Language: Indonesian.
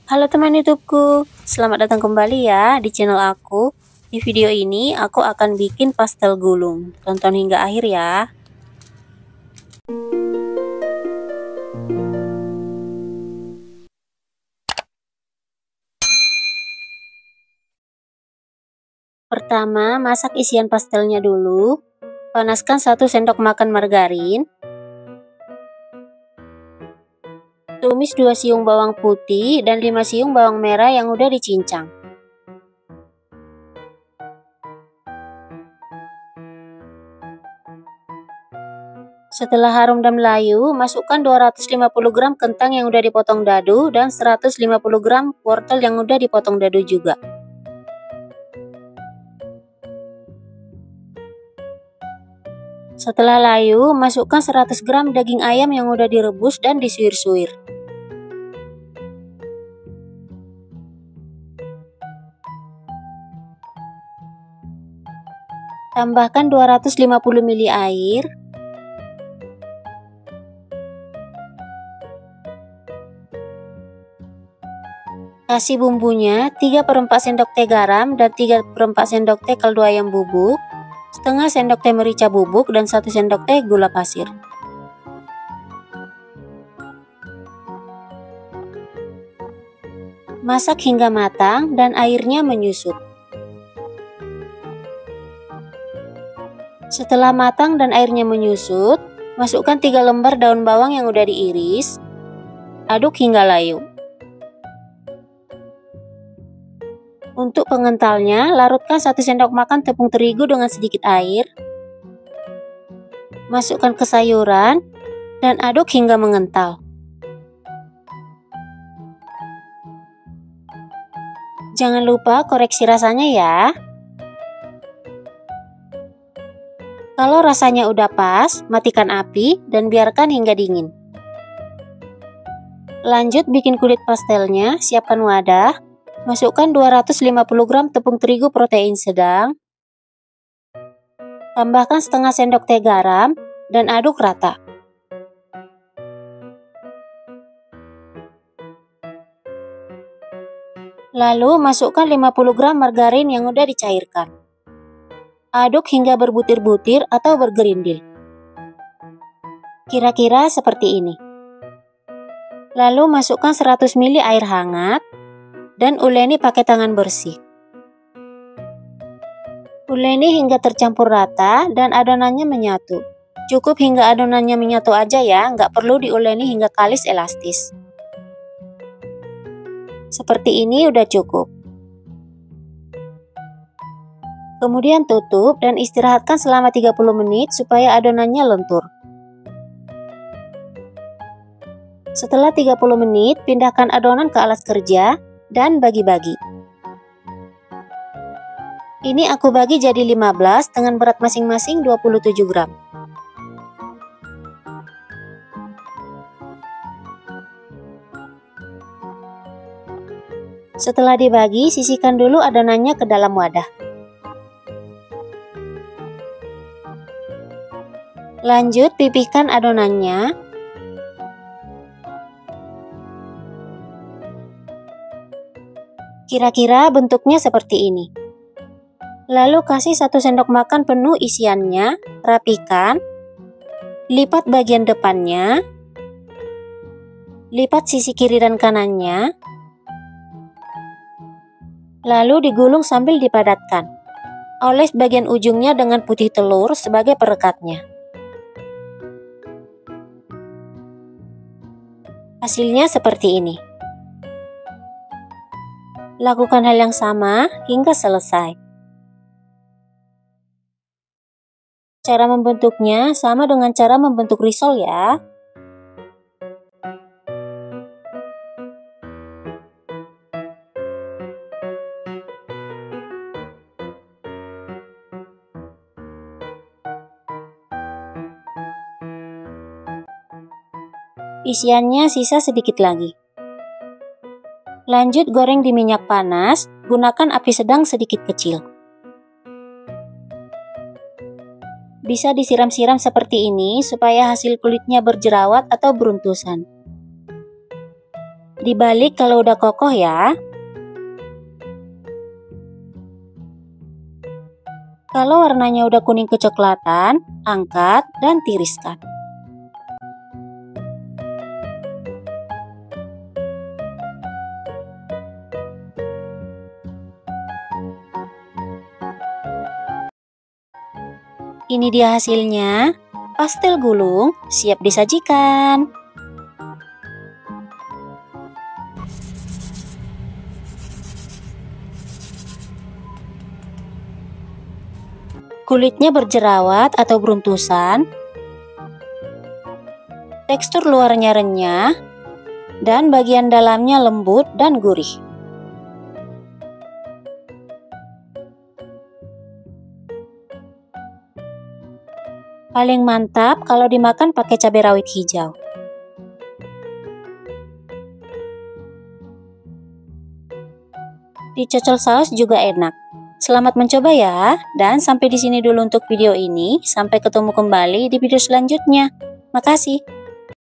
Halo teman YouTubeku, selamat datang kembali ya di channel aku. Di video ini aku akan bikin pastel gulung. Tonton hingga akhir ya. Pertama, masak isian pastelnya dulu. Panaskan 1 sendok makan margarin. Tumis 2 siung bawang putih dan 5 siung bawang merah yang udah dicincang. Setelah harum dan melayu, masukkan 250 gram kentang yang udah dipotong dadu dan 150 gram wortel yang udah dipotong dadu juga. Setelah layu, masukkan 100 gram daging ayam yang udah direbus dan disuir-suir. Tambahkan 250 ml air. Kasih bumbunya 3/4 sendok teh garam dan 3/4 sendok teh kaldu ayam bubuk, setengah sendok teh merica bubuk dan 1 sendok teh gula pasir. Masak hingga matang dan airnya menyusut. Setelah matang dan airnya menyusut, masukkan 3 lembar daun bawang yang udah diiris. Aduk hingga layu. Untuk pengentalnya, larutkan 1 sendok makan tepung terigu dengan sedikit air. Masukkan ke sayuran dan aduk hingga mengental. Jangan lupa koreksi rasanya ya. Kalau rasanya udah pas, matikan api dan biarkan hingga dingin. Lanjut bikin kulit pastelnya, siapkan wadah. Masukkan 250 gram tepung terigu protein sedang. Tambahkan setengah sendok teh garam dan aduk rata. Lalu masukkan 50 gram margarin yang udah dicairkan. Aduk hingga berbutir-butir atau bergerindil. Kira-kira seperti ini. Lalu masukkan 100 ml air hangat dan uleni pakai tangan bersih. Uleni hingga tercampur rata dan adonannya menyatu. Cukup hingga adonannya menyatu aja ya, nggak perlu diuleni hingga kalis elastis. Seperti ini udah cukup. Kemudian tutup dan istirahatkan selama 30 menit supaya adonannya lentur. Setelah 30 menit, pindahkan adonan ke alas kerja dan bagi-bagi. Ini aku bagi jadi 15 dengan berat masing-masing 27 gram. Setelah dibagi, sisihkan dulu adonannya ke dalam wadah. Lanjut pipihkan adonannya. Kira-kira bentuknya seperti ini. Lalu kasih 1 sendok makan penuh isiannya, rapikan, lipat bagian depannya, lipat sisi kiri dan kanannya, lalu digulung sambil dipadatkan. Oles bagian ujungnya dengan putih telur sebagai perekatnya. Hasilnya seperti ini. Lakukan hal yang sama hingga selesai. Cara membentuknya sama dengan cara membentuk risol ya. Isiannya sisa sedikit lagi. Lanjut goreng di minyak panas, gunakan api sedang sedikit kecil. Bisa disiram-siram seperti ini supaya hasil kulitnya berjerawat atau beruntusan. Dibalik kalau udah kokoh ya. Kalau warnanya udah kuning kecoklatan, angkat dan tiriskan. Ini dia hasilnya, pastel gulung siap disajikan. Kulitnya berjerawat atau beruntusan, tekstur luarnya renyah, dan bagian dalamnya lembut dan gurih. Paling mantap kalau dimakan pakai cabai rawit hijau. Dicocol saus juga enak. Selamat mencoba ya, dan sampai di sini dulu untuk video ini. Sampai ketemu kembali di video selanjutnya. Makasih.